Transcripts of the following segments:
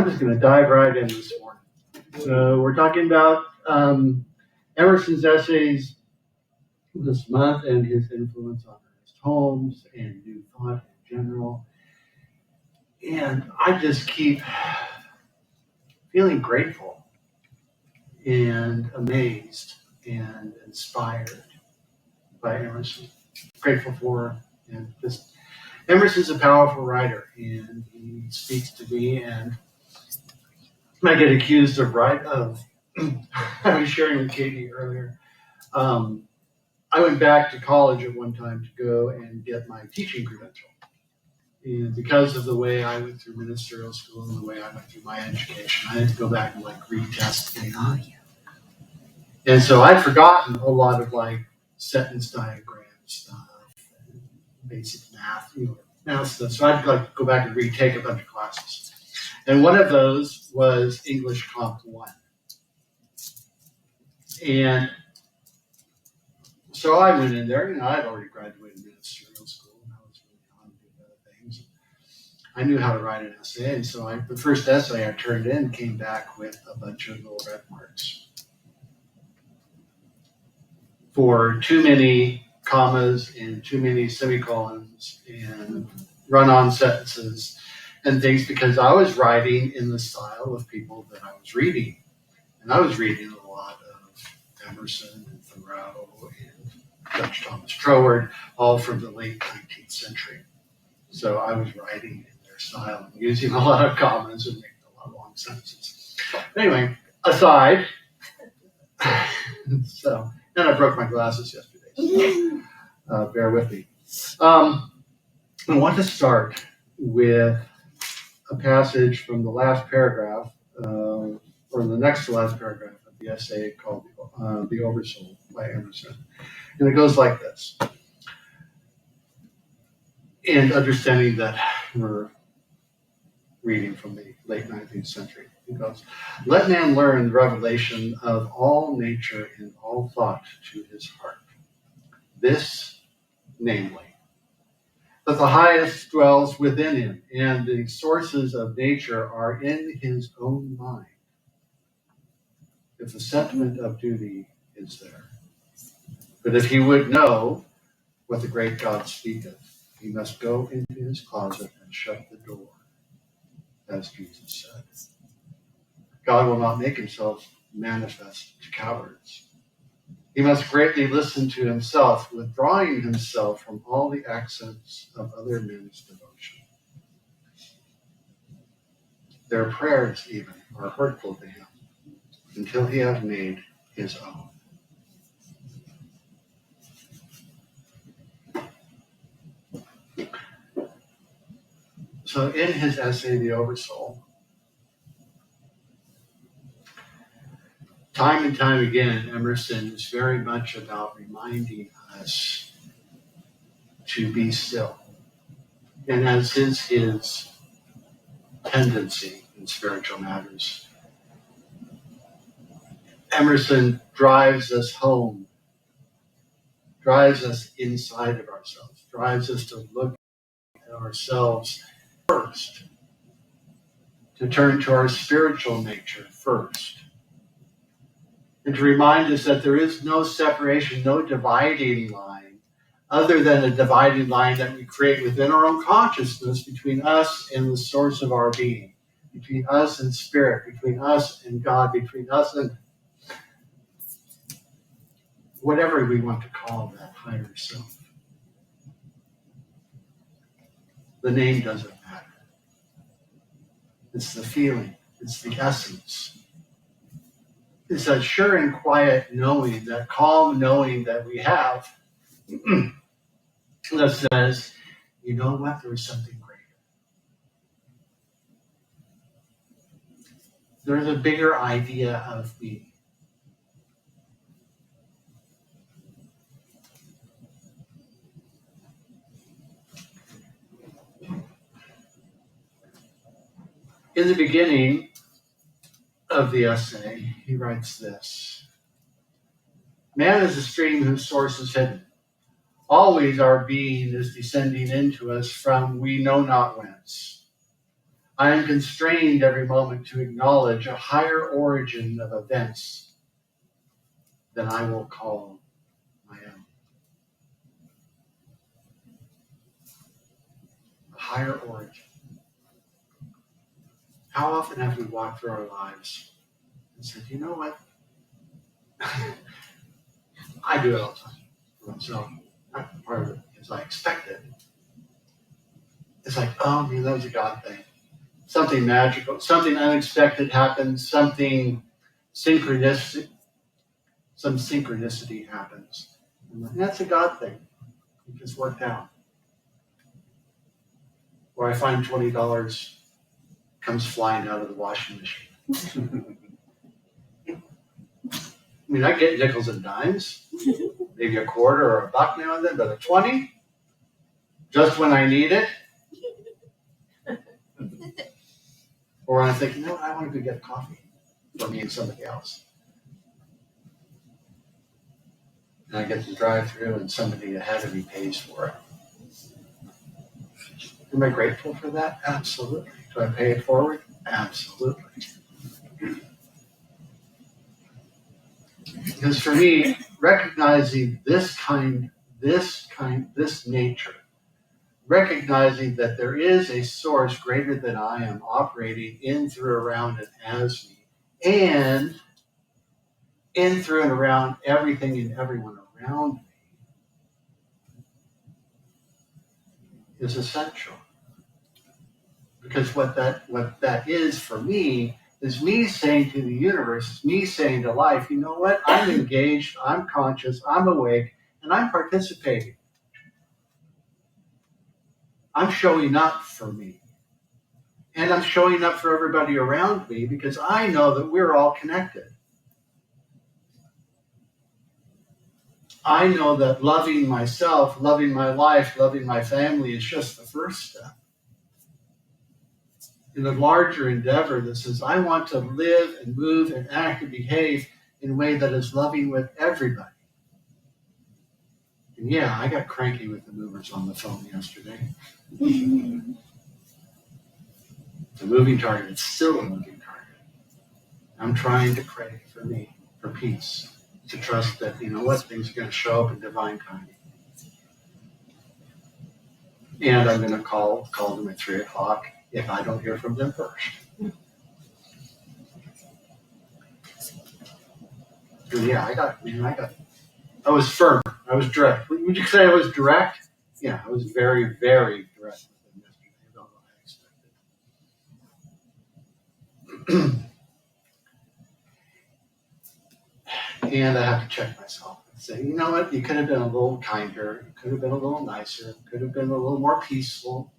I'm just going to dive right in this morning. So we're talking about Emerson's essays this month and his influence on Ernest Holmes and New Thought in general. And I just keep feeling grateful and amazed and inspired by Emerson. Grateful for, and just Emerson's a powerful writer, and he speaks to me, and I get accused of I was sharing with Katie earlier. I went back to college at one time to go and get my teaching credential. And because of the way I went through ministerial school and the way I went through my education, I had to go back and retest things. And so I'd forgotten a lot of sentence diagram stuff, and basic math, math stuff. So I'd go back and retake a bunch of classes. And one of those was English Comp 1. And so I went in there, I'd already graduated ministerial school, and I was really on to do other things. I knew how to write an essay, and so the first essay I turned in came back with a bunch of little red marks for too many commas and too many semicolons and run-on sentences and things, because I was writing in the style of people that I was reading. And I was reading a lot of Emerson and Thoreau and Dutch Thomas Troward, all from the late 19th century. So I was writing in their style and using a lot of commas and making a lot of long sentences. Anyway, aside, and I broke my glasses yesterday, so bear with me. I want to start with a passage from the last paragraph, or the next to last paragraph of the essay called The Oversoul by Emerson. And it goes like this. And understanding that we're reading from the late 19th century, it goes, "Let man learn the revelation of all nature and all thought to his heart. This, namely, that the highest dwells within him, and the sources of nature are in his own mind. If the sentiment of duty is there. But if he would know what the great God speaketh, he must go into his closet and shut the door, as Jesus said. God will not make himself manifest to cowards. He must greatly listen to himself, withdrawing himself from all the accents of other men's devotion. Their prayers even are hurtful to him, until he have made his own." So in his essay, The Oversoul, time and time again, Emerson is very much about reminding us to be still. And as is his tendency in spiritual matters, Emerson drives us home, drives us inside of ourselves, drives us to look at ourselves first, to turn to our spiritual nature first, and to remind us that there is no separation, no dividing line, other than a dividing line that we create within our own consciousness between us and the source of our being, between us and spirit, between us and God, between us and whatever we want to call that higher self. The name doesn't matter. It's the feeling. It's the essence. It's that sure and quiet knowing, that calm knowing that we have that says, you know what, there is something greater. There's a bigger idea of me. In the beginning of the essay, he writes this: "Man is a stream whose source is hidden. Always our being is descending into us from we know not whence. I am constrained every moment to acknowledge a higher origin of events than I will call my own. A higher origin. How often have we walked through our lives and said, you know what? I do it all the time for myself. Part of it is I expect it. It's like, oh, that was a God thing. Something magical, something unexpected happens, something synchronistic, some synchronicity happens. And that's a God thing. It just worked out. Or I find $20 comes flying out of the washing machine. I mean, I get nickels and dimes, maybe a quarter or a buck now and then, but a 20, just when I need it. Or I'm thinking, no, I want to go get coffee for me and somebody else. And I get to drive through and somebody ahead of me pays for it. Am I grateful for that? Absolutely. Do I pay it forward? Absolutely. Because for me, recognizing this nature, recognizing that there is a source greater than I am operating in, through, around, and as me, and in, through, and around everything and everyone around me is essential. Because what that is for me is me saying to the universe, is me saying to life, you know what? I'm engaged, I'm conscious, I'm awake, and I'm participating. I'm showing up for me. And I'm showing up for everybody around me because I know that we're all connected. I know that loving myself, loving my life, loving my family is just the first step in a larger endeavor that says, I want to live and move and act and behave in a way that is loving with everybody. And yeah, I got cranky with the movers on the phone yesterday. It's a moving target. It's still a moving target. I'm trying to pray for me, for peace, to trust that, you know what, things are going to show up in divine timing. And I'm going to call them at 3 o'clock if I don't hear from them first. And yeah, I was firm. I was direct. Would you say I was direct? Yeah, I was very, very direct with them yesterday about what I expected. And I have to check myself and say, you know what, you could have been a little kinder, you could have been a little nicer, you could have been a little more peaceful.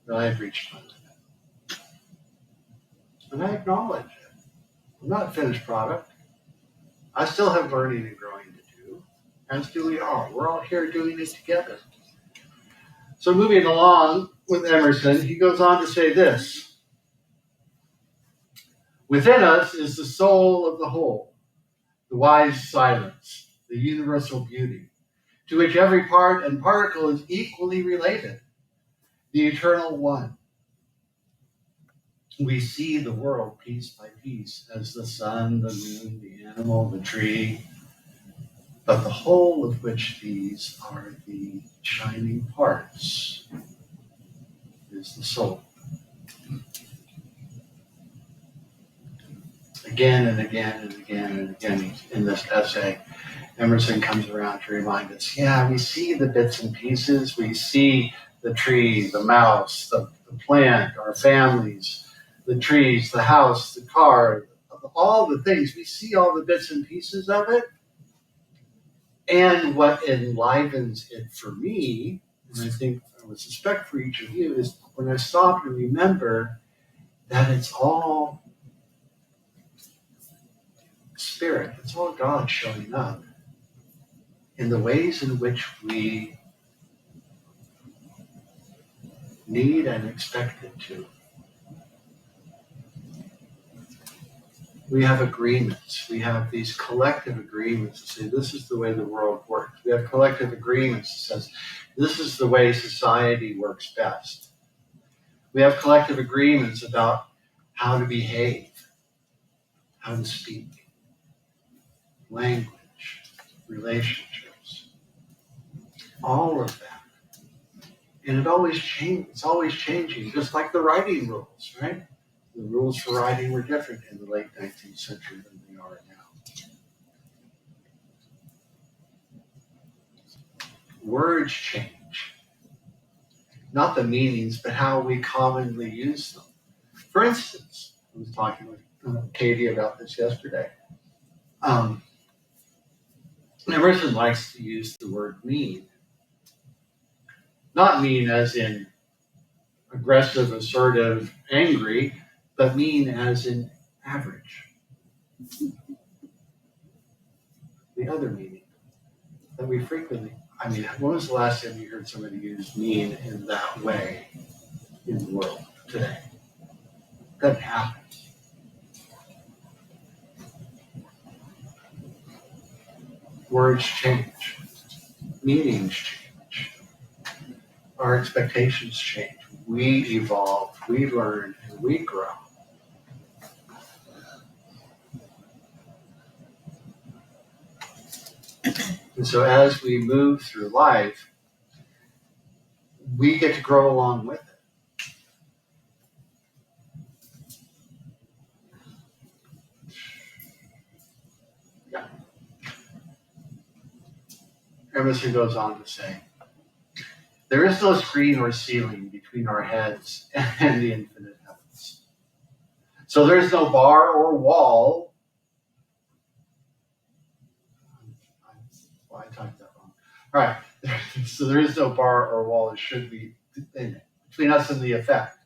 But I have reached my limit. And I acknowledge it. I'm not a finished product. I still have learning and growing to do, as do we all. We're all here doing this together. So moving along with Emerson, he goes on to say this. Within us is the soul of the whole, the wise silence, the universal beauty, to which every part and particle is equally related, the eternal one. We see the world piece by piece as the sun, the moon, the animal, the tree, but the whole of which these are the shining parts is the soul. Again and again and again and again in this essay, Emerson comes around to remind us, yeah, we see the bits and pieces. We see the tree, the mouse, the plant, our families, the trees, the house, the car, all the things. We see all the bits and pieces of it. And what enlivens it for me, and I think I would suspect for each of you, is when I stop and remember that it's all spirit, it's all God showing up in the ways in which we need and expect it to. We have agreements. We have these collective agreements that say this is the way the world works. We have collective agreements that says this is the way society works best. We have collective agreements about how to behave, how to speak, language, relationships, all of that. And it always changes. It's always changing, just like the writing rules, right? The rules for writing were different in the late 19th century than they are now. Words change. Not the meanings, but how we commonly use them. For instance, I was talking with Katie about this yesterday. Emerson likes to use the word mean. Not mean as in aggressive, assertive, angry, but mean as in average. The other meaning that we frequently, when was the last time you heard somebody use mean in that way in the world today? Doesn't happen. Words change. Meanings change. Our expectations change. We evolve, we learn, and we grow. And so as we move through life, we get to grow along with it. Yeah. Emerson goes on to say, there is no screen or ceiling between our heads and the infinite heavens. So there is no bar or wall. I typed that wrong. All right. So there is no bar or wall. It should be between us and the effect.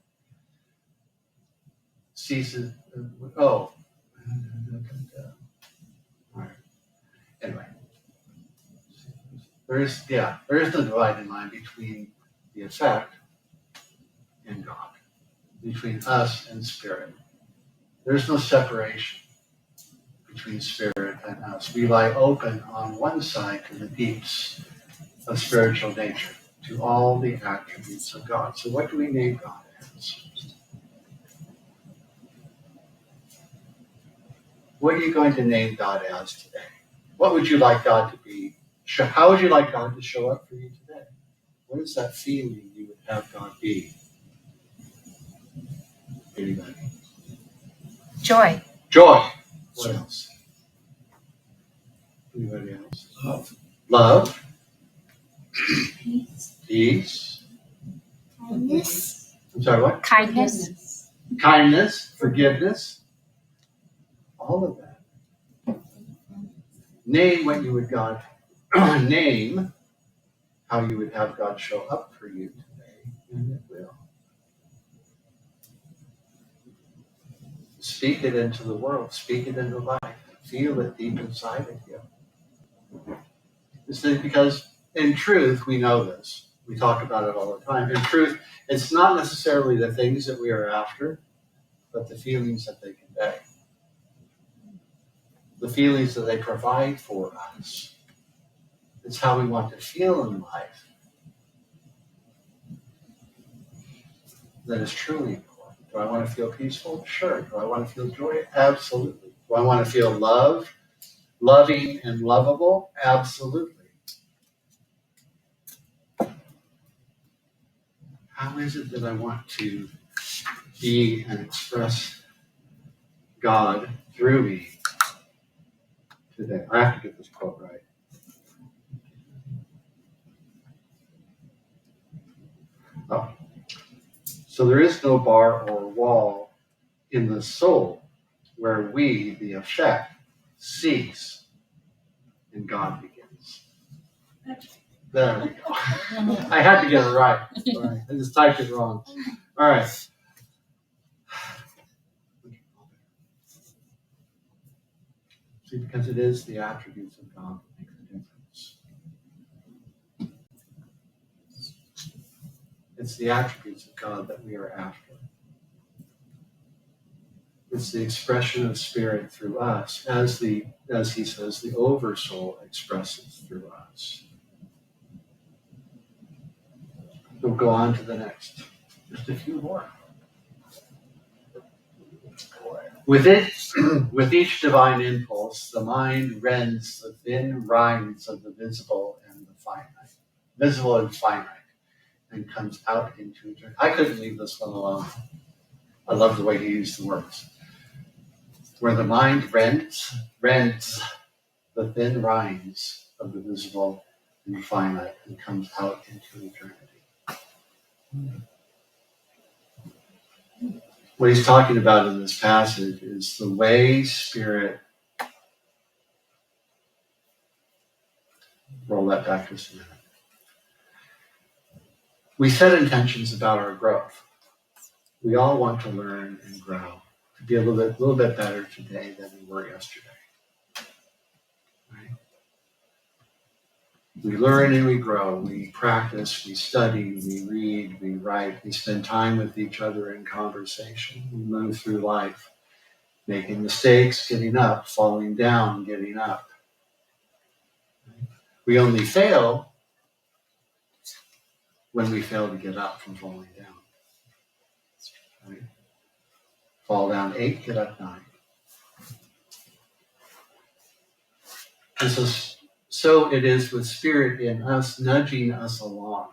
Ceases. All right. Anyway. There is no dividing line between the effect and God, between us and spirit. There's no separation between spirit and us. We lie open on one side to the deeps of spiritual nature, to all the attributes of God. So what do we name God as? What are you going to name God as today? What would you like God to be? How would you like God to show up for you today? What is that feeling you would have God be? Anybody? Joy. Joy. What else? Anybody else? Love. Love. Peace. Peace. Kindness. I'm sorry, what? Kindness. Kindness. Forgiveness. All of that. Name what you would God. Name how you would have God show up for you today, and it will. Speak it into the world. Speak it into life. Feel it deep inside of you. It's because in truth, we know this. We talk about it all the time. In truth, it's not necessarily the things that we are after, but the feelings that they convey. The feelings that they provide for us. It's how we want to feel in life that is truly important. Do I want to feel peaceful? Sure. Do I want to feel joy? Absolutely. Do I want to feel loving and lovable? Absolutely. How is it that I want to be and express God through me today? I have to get this quote right. Oh. So there is no bar or wall in the soul where we, the effect, cease and God begins. There we go. I had to get it right. Sorry, I just typed it wrong. All right. See, because it is the attributes of God that make the difference. It's the attributes of God that we are after. It's the expression of spirit through us, as he says, the Oversoul expresses through us. We'll go on to the next. Just a few more. With it, with each divine impulse, the mind rends the thin rinds of the visible and the finite, and comes out into eternity. I couldn't leave this one alone. I love the way he used the words. Where the mind rends the thin rinds of the visible and the finite, and comes out into eternity. What he's talking about in this passage is the way Spirit, roll that back just a minute. We set intentions about our growth. We all want to learn and grow, to be a little bit better today than we were yesterday. Right? We learn and we grow. We practice, we study, we read, we write, we spend time with each other in conversation. We move through life, making mistakes, getting up, falling down, getting up. We only fail when we fail to get up from falling down. Right? Fall down 8, get up 9. And so it is with Spirit in us, nudging us along.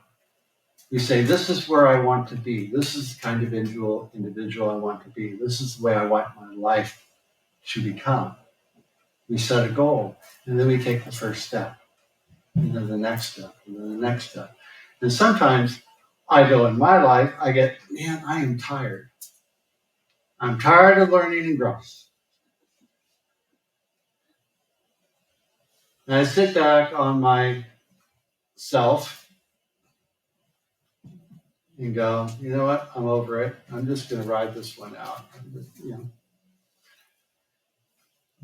We say, this is where I want to be. This is the kind of individual I want to be. This is the way I want my life to become. We set a goal, and then we take the first step, and then the next step, and then the next step. And sometimes I go in my life, I get, man, I am tired. I'm tired of learning and growing. And I sit back on myself and go, you know what? I'm over it. I'm just going to ride this one out.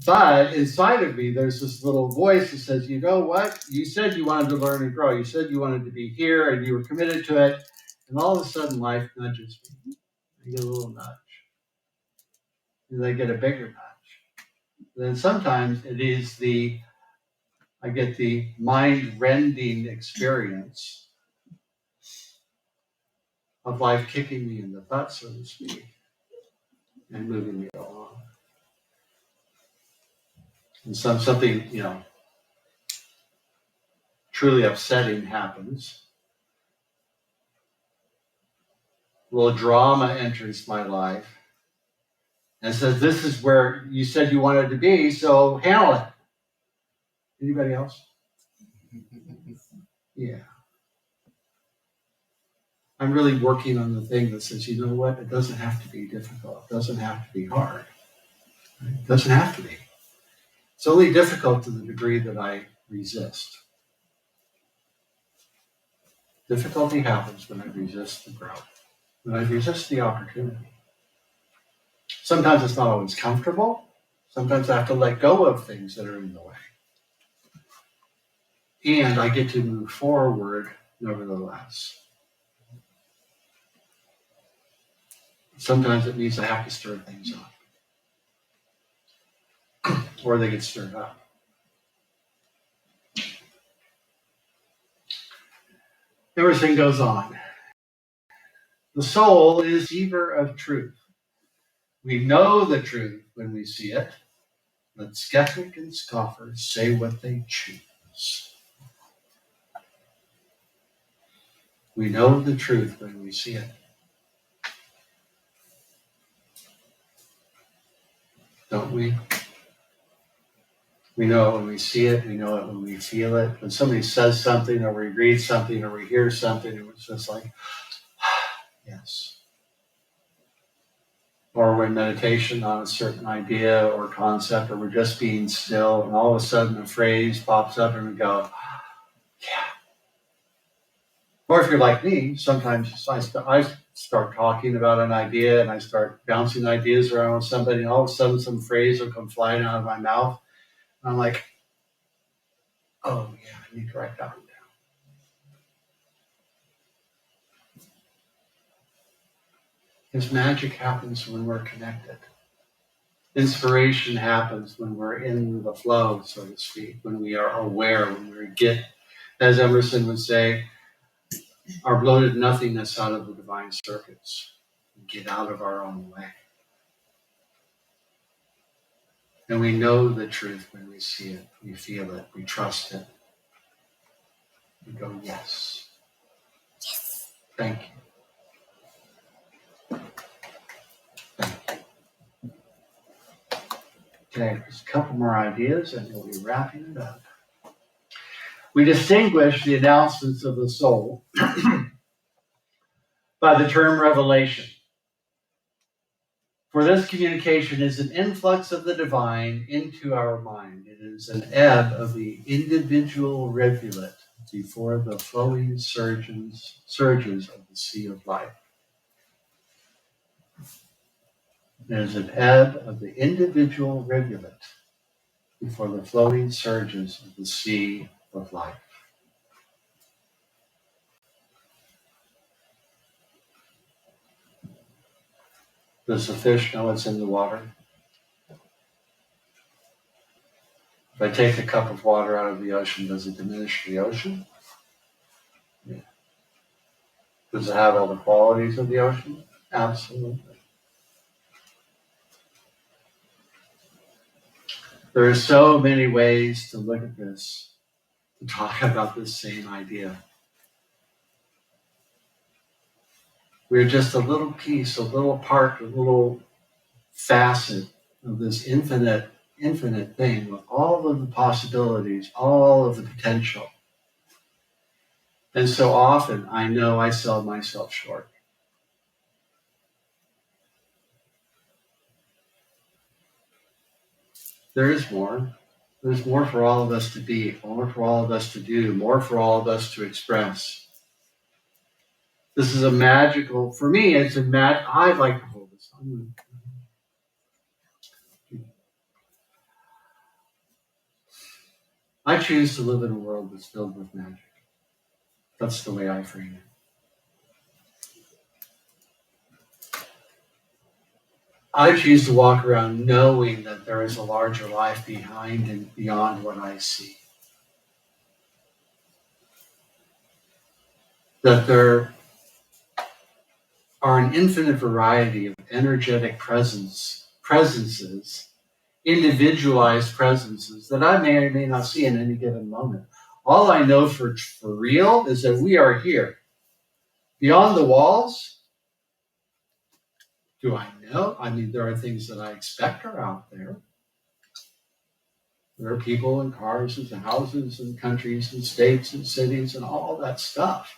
But inside of me, there's this little voice that says, you know what? You said you wanted to learn and grow. You said you wanted to be here and you were committed to it. And all of a sudden, life nudges me. I get a little nudge. And I get a bigger nudge. And then sometimes I get the mind-rending experience of life kicking me in the butt, so to speak, and moving me along. And something, truly upsetting happens. A little drama enters my life and says, this is where you said you wanted to be, so handle it. Anybody else? Yeah. I'm really working on the thing that says, you know what? It doesn't have to be difficult. It doesn't have to be hard. It doesn't have to be. It's only difficult to the degree that I resist. Difficulty happens when I resist the growth, when I resist the opportunity. Sometimes it's not always comfortable. Sometimes I have to let go of things that are in the way. And I get to move forward nevertheless. Sometimes it means I have to stir things up. Or they get stirred up. Everything goes on. The soul is receiver of truth. We know the truth when we see it. Let skeptic and scoffer say what they choose. We know the truth when we see it. Don't we? We know it when we see it. We know it when we feel it. When somebody says something, or we read something, or we hear something, it's just like, yes. Or when meditation on a certain idea or concept, or we're just being still, and all of a sudden a phrase pops up and we go, yeah. Or if you're like me, sometimes I start talking about an idea and I start bouncing ideas around with somebody, and all of a sudden some phrase will come flying out of my mouth. And I'm like, oh yeah, I need to write that one down. Because magic happens when we're connected. Inspiration happens when we're in the flow, so to speak, when we are aware, when we get, as Emerson would say, our bloated nothingness out of the divine circuits. Get out of our own way. And we know the truth when we see it, we feel it, we trust it. We go, yes. Yes. Thank you. Thank you. Okay, there's a couple more ideas and we'll be wrapping it up. We distinguish the announcements of the soul by the term revelation. For this communication is an influx of the divine into our mind. It is an ebb of the individual rivulet before the flowing surges of the sea of life. It is an ebb of the individual rivulet before the flowing surges of the sea of life. Does the fish know it's in the water? If I take a cup of water out of the ocean, does it diminish the ocean? Yeah. Does it have all the qualities of the ocean? Absolutely. There are so many ways to look at this, to talk about this same idea. We're just a little piece, a little part, a little facet of this infinite thing with all of the possibilities, all of the potential. And so often I know I sell myself short. There is more. There's more for all of us to be, more for all of us to do, more for all of us to express. This is a magical, for me, it's a I'd like to hold this. I choose to live in a world that's filled with magic. That's the way I frame it. I choose to walk around knowing that there is a larger life behind and beyond what I see. That there are an infinite variety of energetic presences, individualized presences that I may or may not see in any given moment. All I know for real is that we are here. Beyond the walls, do I know? I mean, there are things that I expect are out there. There are people and cars and houses and countries and states and cities and all that stuff.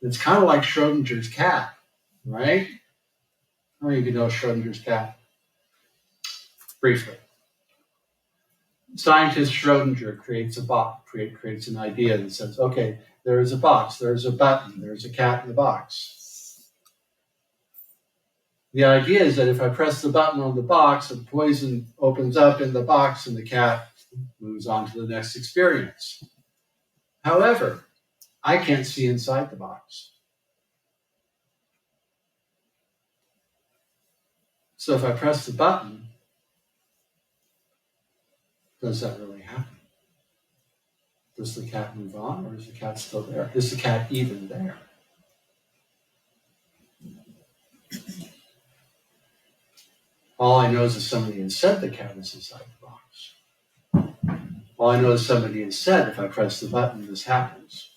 It's kind of like Schrodinger's cat, right? How many of you know Schrodinger's cat? Briefly. Scientist Schrodinger creates a box, creates an idea that says, okay, there is a box, there's a button, there's a cat in the box. The idea is that if I press the button on the box, the poison opens up in the box and the cat moves on to the next experience. However, I can't see inside the box. So if I press the button, does that really happen? Does the cat move on, or is the cat still there? Is the cat even there? All I know is that somebody has said the cat is inside the box. All I know is somebody has said if I press the button, this happens.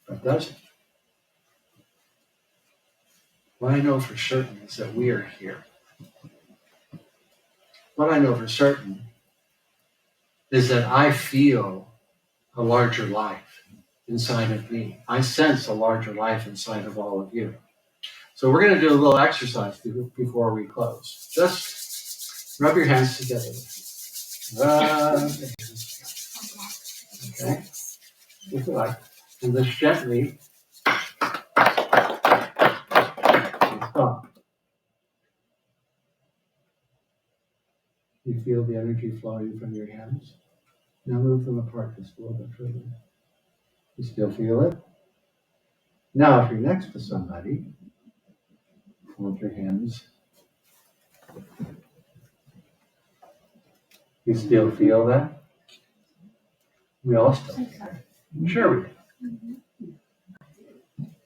But does it? What I know for certain is that we are here. What I know for certain is that I feel a larger life inside of me. I sense a larger life inside of all of you. So we're going to do a little exercise before we close. Just rub your hands together. Okay? If you like. And just gently stop. You feel the energy flowing from your hands. Now move them apart just a little bit further. You still feel it? Now if you're next to somebody, hold your hands. You still feel that? We all still feel it. Sure we do.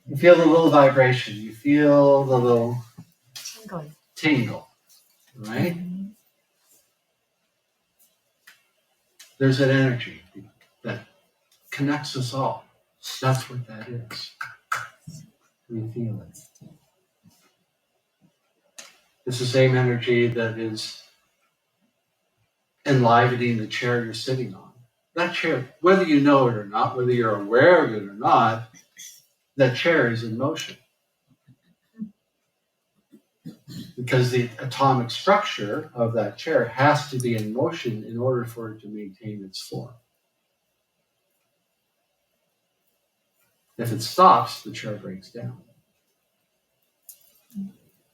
You feel the little vibration. You feel the little tingle, right? There's an energy that connects us all. That's what that is. We feel it. It's the same energy that is enlivening the chair you're sitting on. That chair, whether you know it or not, whether you're aware of it or not, that chair is in motion. Because the atomic structure of that chair has to be in motion in order for it to maintain its form. If it stops, the chair breaks down.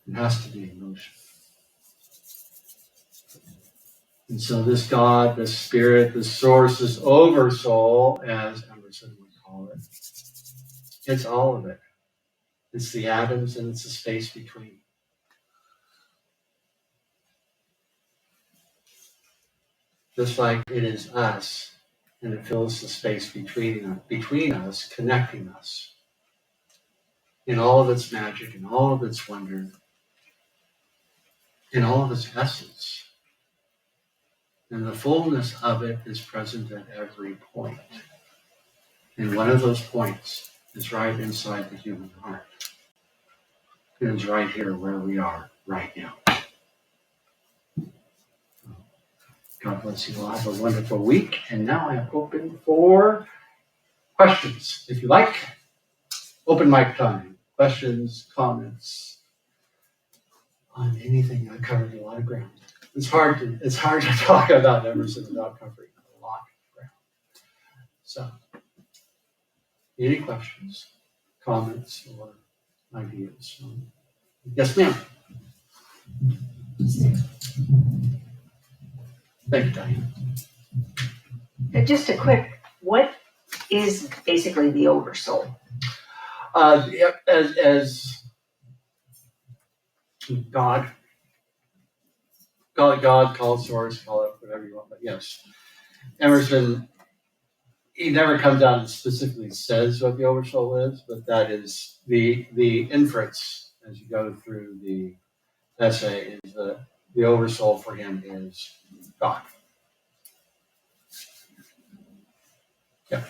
It has to be in motion. And so this God, this spirit, this source, this oversoul, as Emerson would call it, it's all of it. It's the atoms and it's the space between. Just like it is us, and it fills the space between us, connecting us in all of its magic, in all of its wonder, in all of its essence. And the fullness of it is present at every point. And one of those points is right inside the human heart. It is right here where we are right now. God bless you all. Have a wonderful week. And now I am open for questions. If you like, open mic time. Questions, comments on anything. I covered a lot of ground. It's hard to talk about Emerson without covering a lot of ground. So, any questions, comments, or ideas? Yes, ma'am. Thank you, Diane. Just a quick, what is basically the Oversoul? As God, call it God, call it source, call it whatever you want, but yes. Emerson, he never comes out and specifically says what the Oversoul is, but that is the inference as you go through the essay is the Oversoul for him is God. Yeah.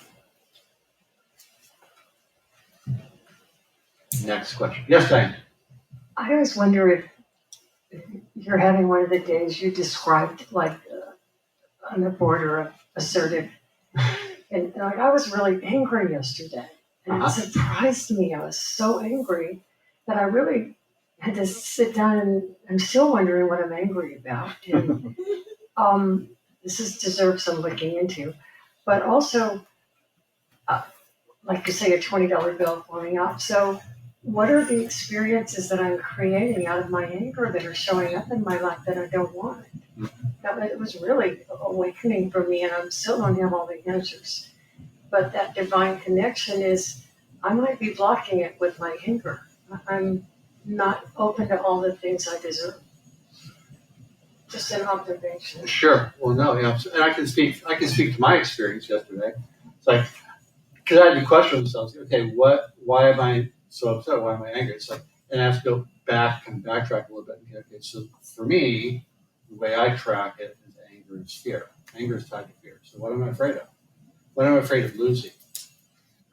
Next question. Yes, Diane. I always wonder if you're having one of the days you described like on the border of assertive. And like, I was really angry yesterday. And it surprised me. I was so angry that I really had to sit down and I'm still wondering what I'm angry about. And this deserves some looking into. But also, like you say, a $20 bill falling out. So what are the experiences that I'm creating out of my anger that are showing up in my life that I don't want? It was really awakening for me, and I still don't have all the answers. But that divine connection is, I might be blocking it with my anger. I'm not open to all the things I deserve. Just an observation. Sure. Well, no, yeah, and I can speak to my experience yesterday. It's like, because I had to question myself. Okay, why am I so upset? Why am I angry? It's like, and I have to go back and backtrack a little bit. And okay, so for me, the way I track it is anger and fear. Anger is tied to fear. So what am I afraid of? What am I afraid of losing?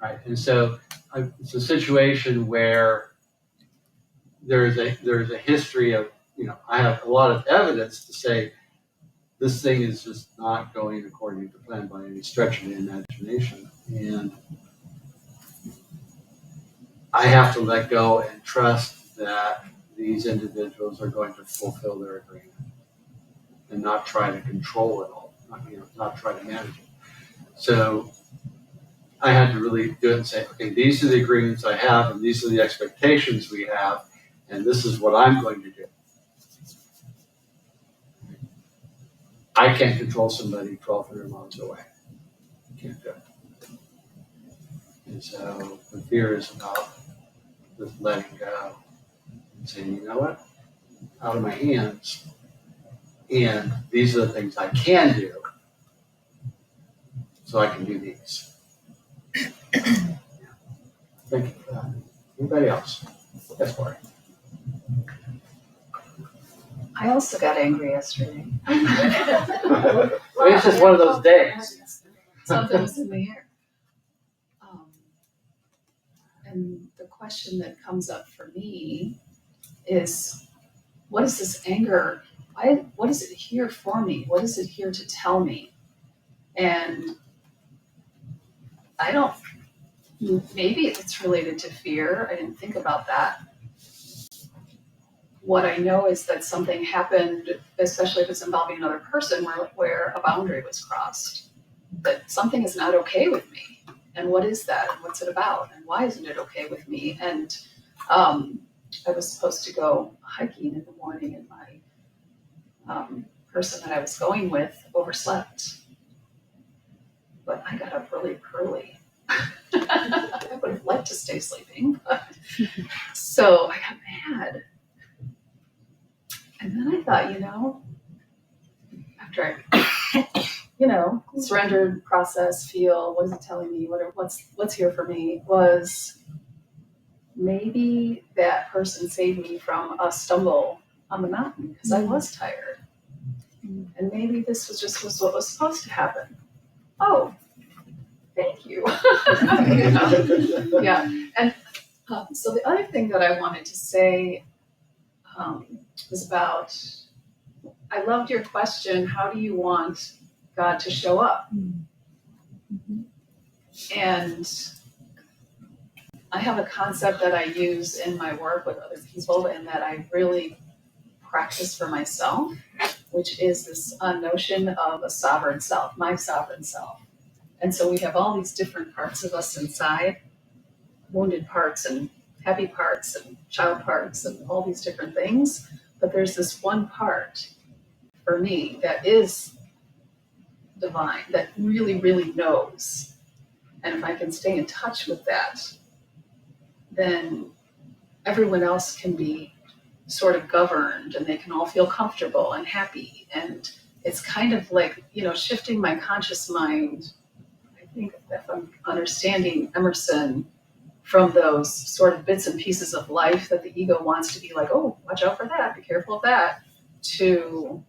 Right. And so it's a situation where there's a history of, I have a lot of evidence to say this thing is just not going according to plan by any stretch of the imagination. And I have to let go and trust that these individuals are going to fulfill their agreement and not try to control it all, not try to manage it. So I had to really do it and say, okay, these are the agreements I have and these are the expectations we have, and this is what I'm going to do. I can't control somebody 1,200 miles away. I can't do it. And so the fear is about just letting go and saying, you know what? Out of my hands. And these are the things I can do. So I can do these. Yeah. Thank you for that. Anybody else? Yes, Marty. I also got angry yesterday. It's was just one of those days. Something was in the air. And the question that comes up for me is, what is this anger? What is it here for me? What is it here to tell me? And I don't, maybe it's related to fear. I didn't think about that. What I know is that something happened, especially if it's involving another person, where a boundary was crossed. That something is not okay with me. And what is that? And what's it about? And why isn't it okay with me? And I was supposed to go hiking in the morning, and my person that I was going with overslept. But I got up really early. I would have liked to stay sleeping. So I got mad. And then I thought, after I, surrendered, process, feel, what is it telling me, what's here for me, was maybe that person saved me from a stumble on the mountain because I was tired. And maybe this was what was supposed to happen. Oh, thank you. Yeah. And so the other thing that I wanted to say was about, I loved your question, how do you want God to show up? And I have a concept that I use in my work with other people and that I really practice for myself, which is this notion of a sovereign self, my sovereign self. And so we have all these different parts of us inside, wounded parts and happy parts and child parts and all these different things. But there's this one part for me that is divine, that really, really knows. And if I can stay in touch with that, then everyone else can be sort of governed and they can all feel comfortable and happy. And it's kind of like, shifting my conscious mind. I think if I'm understanding Emerson, from those sort of bits and pieces of life that the ego wants to be like, oh, watch out for that, be careful of that, to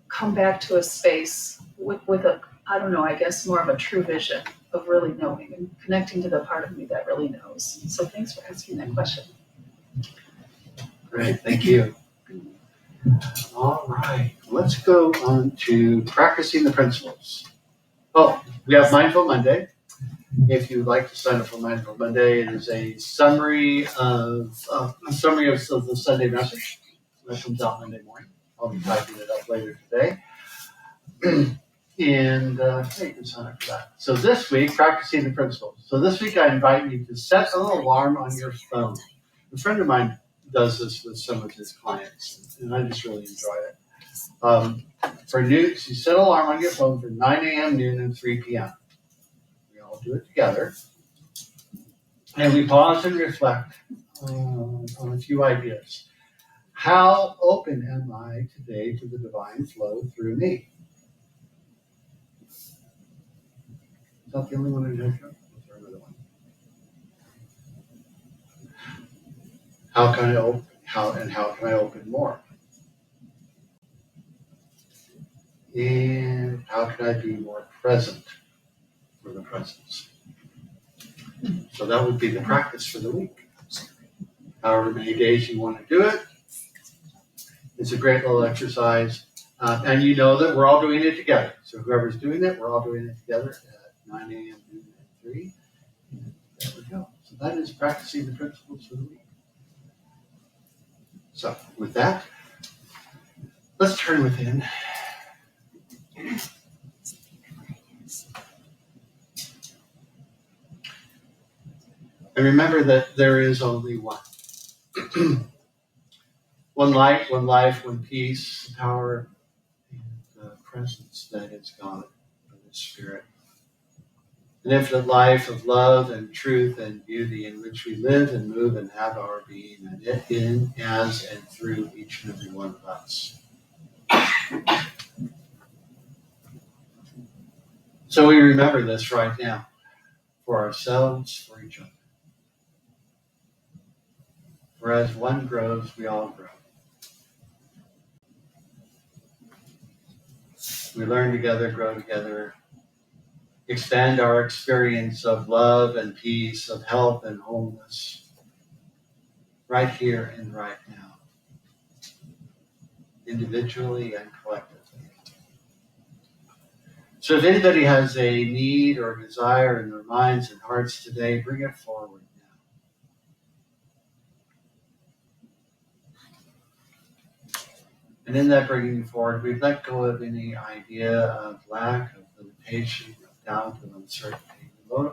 come back to a space with a, I don't know, I guess more of a true vision of really knowing and connecting to the part of me that really knows. So thanks for asking that question. Great, thank you. All right, let's go on to practicing the principles. Oh, we have Mindful Monday. If you'd like to sign up for Mindful Monday, it is a summary of the Sunday message that comes out Monday morning. I'll be typing it up later today. And you can sign up for that. So this week, practicing the principles. So this week, I invite you to set an alarm on your phone. A friend of mine does this with some of his clients, and I just really enjoy it. For newts, you set an alarm on your phone for 9 a.m., noon, and 3 p.m. We all do it together. And we pause and reflect on a few ideas. How open am I today to the divine flow through me? Is that the only one I have? Is there another one? How can I open? How can I open more? And how can I be more present for the presence? So that would be the practice for the week. However many days you want to do it. It's a great little exercise. And you know that we're all doing it together. So whoever's doing it, we're all doing it together at 9 a.m., noon, and 3. And there we go. So that is practicing the principles for the week. So with that, let's turn within. And remember that there is only one. One light, one life, one peace, power, and presence that is God, the Spirit. An infinite life of love and truth and beauty in which we live and move and have our being, and it in, as, and through each and every one of us. So we remember this right now for ourselves, for each other. For as one grows, we all grow. We learn together, grow together, expand our experience of love and peace, of health and wholeness, right here and right now, individually and collectively. So if anybody has a need or desire in their minds and hearts today, bring it forward now. And in that bringing forward, we let go of any idea of lack, of limitation, of doubt, of uncertainty.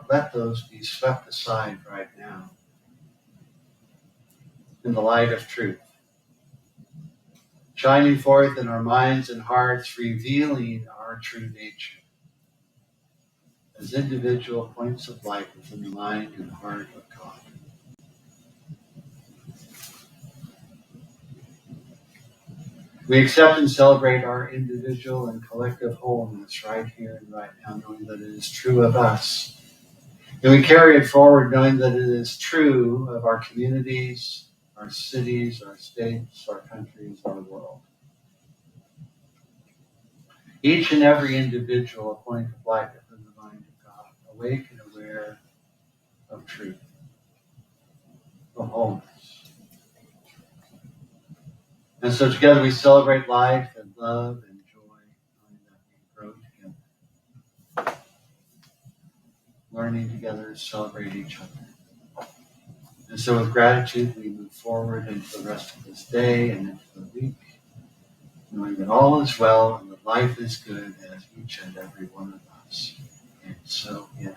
Let those be swept aside right now in the light of truth, shining forth in our minds and hearts, revealing our true nature as individual points of light within the mind and heart of God. We accept and celebrate our individual and collective wholeness right here and right now, knowing that it is true of us. And we carry it forward knowing that it is true of our communities, our cities, our states, our countries, our world. Each and every individual a point of light within the mind of God, awake and aware of truth, of wholeness. And so together we celebrate life and love and joy, knowing that we grow together, learning together to celebrate each other. And so with gratitude, we move forward into the rest of this day and into the week, knowing that all is well and that life is good as each and every one of us. And so it